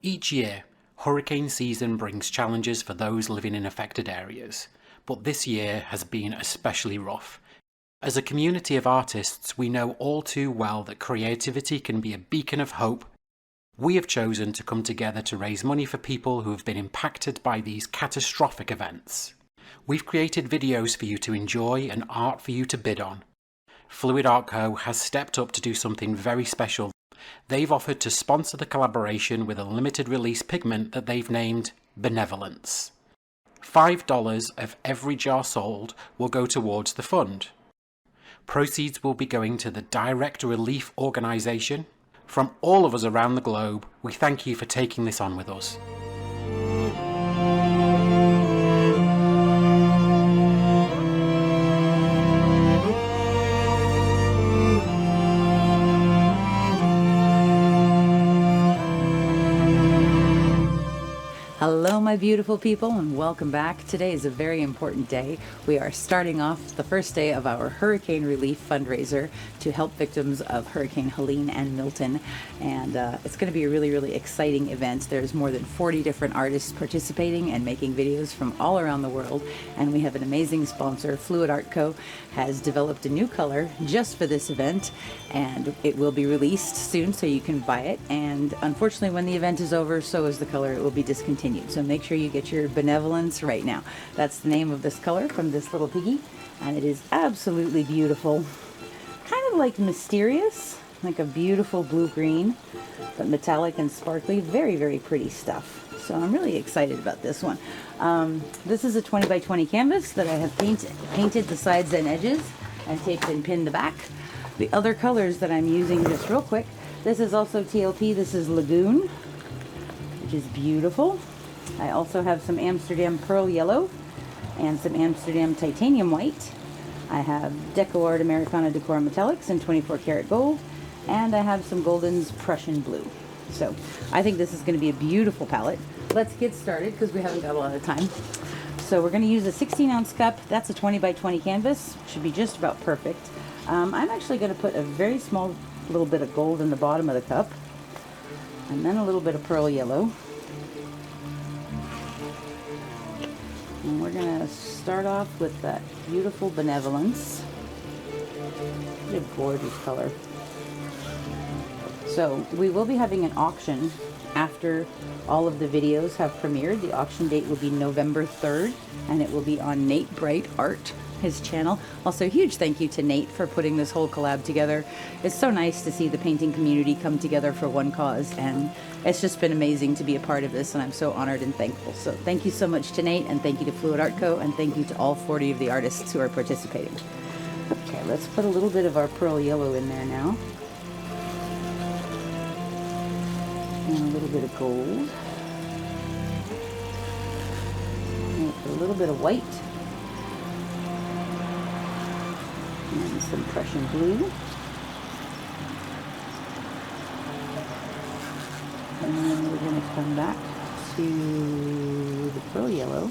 Each year, hurricane season brings challenges for those living in affected areas, but this year has been especially rough. As a community of artists, we know all too well that creativity can be a beacon of hope. We have chosen to come together to raise money for people who have been impacted by these catastrophic events. We've created videos for you to enjoy and art for you to bid on. Fluid Art Co. has stepped up to do something very special. They've offered to sponsor the collaboration with a limited release pigment that they've named Benevolence. $5 of every jar sold will go towards the fund. Proceeds will be going to the Direct Relief Organisation. From all of us around the globe, we thank you for taking this on with us. Hello my beautiful people and welcome back. Today is a very important day. We are starting off the first day of our Hurricane Relief Fundraiser to help victims of Hurricane Helene and Milton, and it's going to be a really exciting event. There's more than 40 different artists participating and making videos from all around the world, and we have an amazing sponsor. Fluid Art Co. has developed a new color just for this event, and it will be released soon so you can buy it, and unfortunately when the event is over, so is the color. It will be discontinued. So make sure you get your Benevolence right now. That's the name of this color from this Little Piggy, and it is absolutely beautiful. Kind of like mysterious, like a beautiful blue-green, but metallic and sparkly. Very pretty stuff. So I'm really excited about this one. This is a 20 by 20 canvas that I have painted the sides and edges and taped and pinned the back. The other colors that I'm using, just real quick, this is also TLP. This is Lagoon, which is beautiful. I also have some Amsterdam Pearl Yellow and some Amsterdam Titanium White. I have DecoArt Americana Decor Metallics in 24 karat gold, and I have some Golden's Prussian Blue. So I think this is going to be a beautiful palette. Let's get started because we haven't got a lot of time. So we're going to use a 16-ounce cup. That's a 20 by 20 canvas. Should be just about perfect. I'm actually going to put a very small little bit of gold in the bottom of the cup, and then a little bit of pearl yellow. And we're going to start off with that beautiful Benevolence. What a gorgeous color. So we will be having an auction after all of the videos have premiered. The auction date will be November 3rd, and it will be on Nate Bright Art, his channel. Also, a huge thank you to Nate for putting this whole collab together. It's so nice to see the painting community come together for one cause, and it's just been amazing to be a part of this, and I'm so honored and thankful. So thank you so much to Nate, and thank you to Fluid Art Co., and thank you to all 40 of the artists who are participating. Okay, let's put a little bit of our pearl yellow in there now. And a little bit of gold. And put a little bit of white. And some Prussian Blue. And then we're going to come back to the pearl yellow.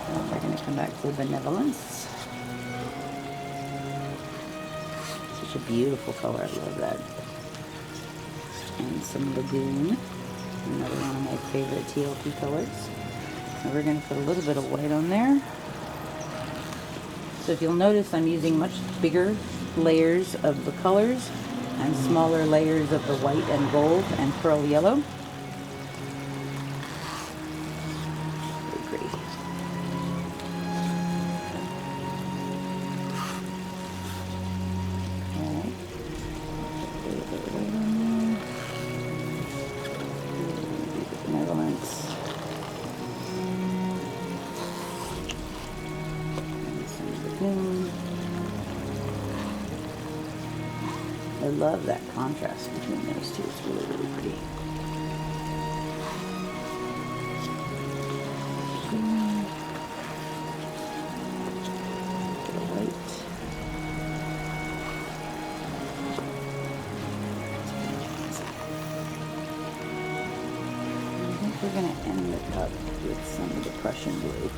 And we're going to come back to Benevolence. Such a beautiful color. I love that. And some Lagoon. Another one of my favorite TLP colors. And we're going to put a little bit of white on there. So if you'll notice, I'm using much bigger layers of the colors and smaller layers of the white and gold and pearl yellow. Very pretty. Alright. Benevolence. I love that contrast between those two. It's really pretty. White. I think we're going to end the cup with some of the Prussian Blue.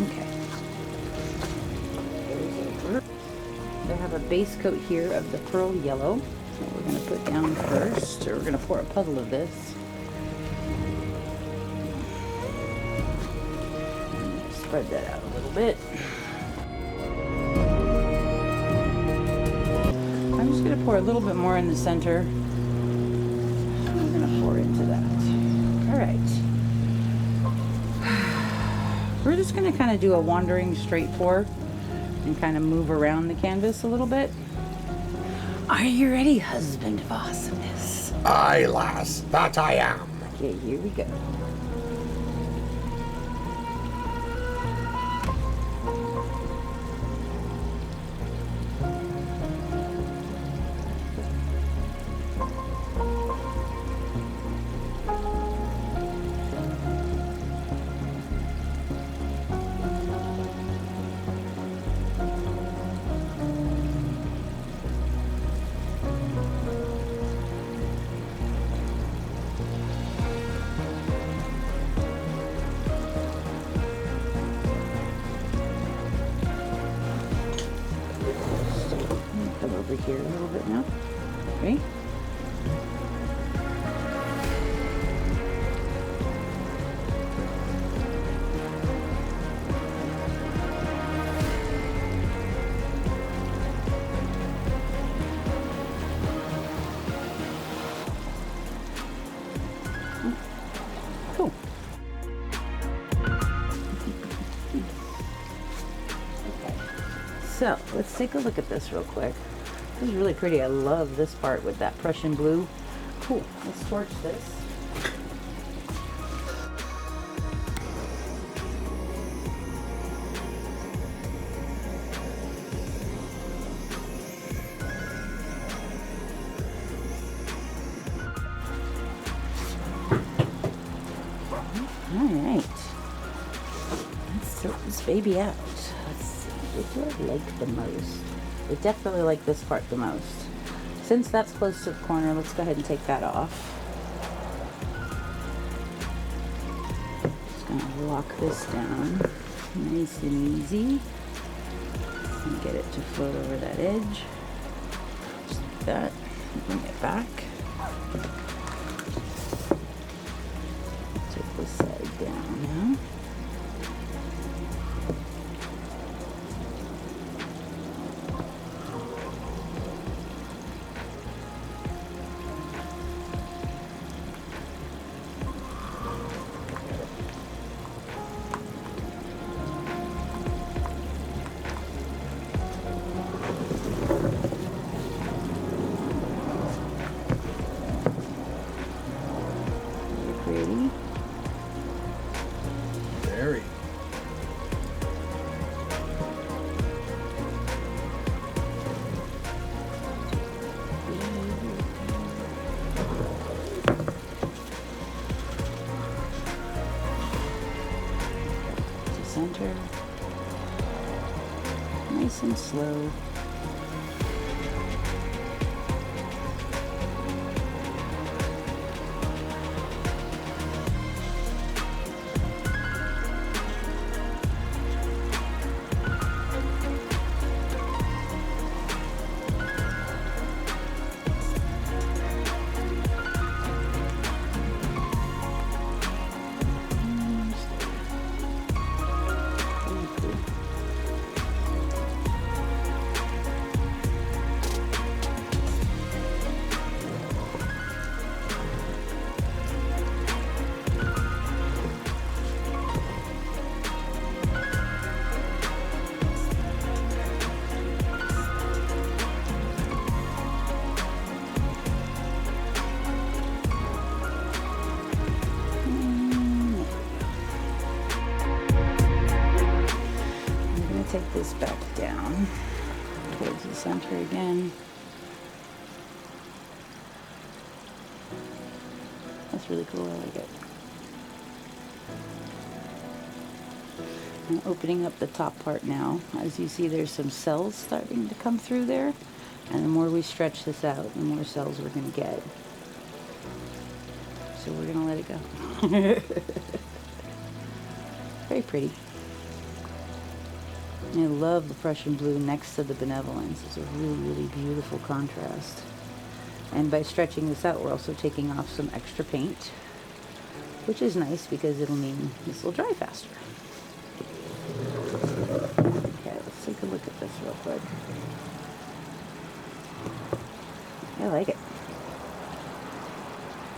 Okay. They have a base coat here of the pearl yellow that we're going to put down first, or we're going to pour a puddle of this. Spread that out a little bit. I'm just going to pour a little bit more in the center. I'm going to pour into that. All right. We're just going to kind of do a wandering straight pour and kind of move around the canvas a little bit. Are you ready, husband of awesomeness? Aye, lass, that I am. Okay, here we go. Over here a little bit now. Okay. Cool. Okay. So let's take a look at this real quick. This is really pretty. I love this part with that Prussian blue. Cool. Let's torch this. All right. Let's sort this baby out. Let's see. What do I like the most? I definitely like this part the most. Since that's close to the corner, let's go ahead and take that off. Just gonna lock this down nice and easy and get it to float over that edge. Just like that. Bring it back. Take this side down now. Very. To center. Nice and slow. Take this back down towards the center again. That's really cool. I like it. I'm opening up the top part now. As you see, there's some cells starting to come through there, and the more we stretch this out, the more cells we're going to get. So we're going to let it go. Very pretty. I love the Prussian Blue next to the Benevolence. It's a really, really beautiful contrast. And by stretching this out, we're also taking off some extra paint, which is nice because it'll mean this will dry faster. Okay, let's take a look at this real quick. I like it.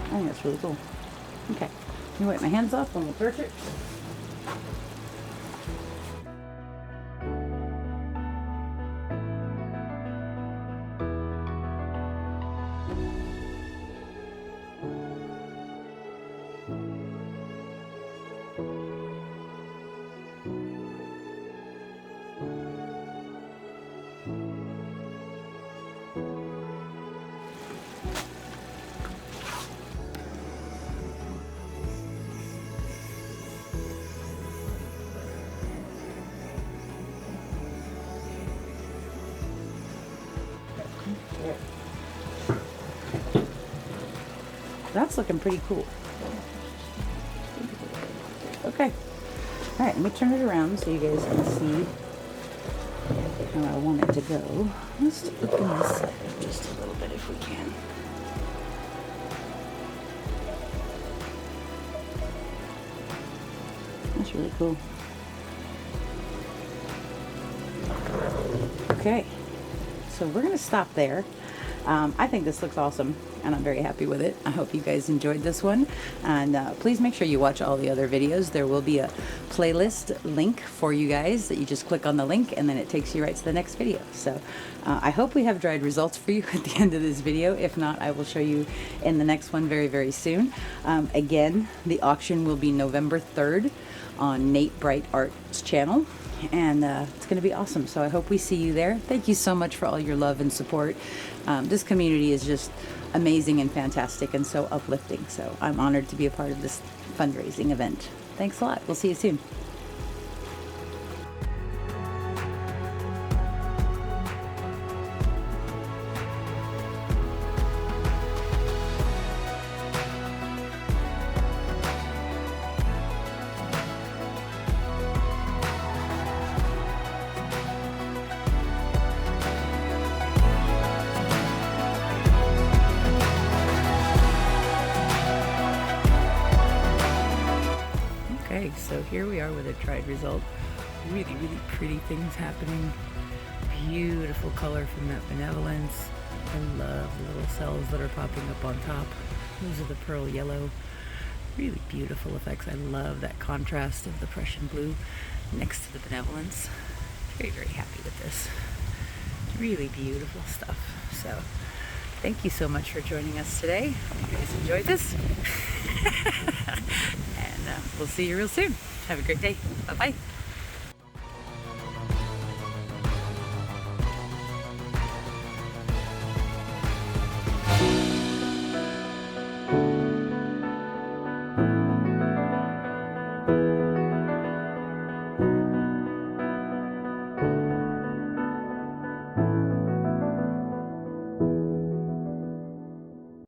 I think that's really cool. Okay, let me wipe my hands off and we'll torch it. That's looking pretty cool. Okay. All right, let me turn it around so you guys can see how I want it to go. Let's open this side just a little bit if we can. That's really cool. Okay, so we're gonna stop there. I think this looks awesome and I'm very happy with it. I hope you guys enjoyed this one, and please make sure you watch all the other videos. There will be a playlist link for you guys that you just click on the link and then it takes you right to the next video. So I hope we have dried results for you at the end of this video. If not, I will show you in the next one very, very soon. Again, the auction will be November 3rd on Nate Bright Art's channel. And it's going to be awesome. So I hope we see you there. Thank you so much for all your love and support. This community is just amazing and fantastic and so uplifting. So I'm honored to be a part of this fundraising event. Thanks a lot. We'll see you soon. Okay, so here we are with a dried result. Really, really pretty things happening. Beautiful color from that Benevolence. I love the little cells that are popping up on top. Those are the pearl yellow. Really beautiful effects. I love that contrast of the Prussian Blue next to the Benevolence. Very, very happy with this. Really beautiful stuff. So thank you so much for joining us today. Hope you guys enjoyed this. And we'll see you real soon. Have a great day. Bye-bye.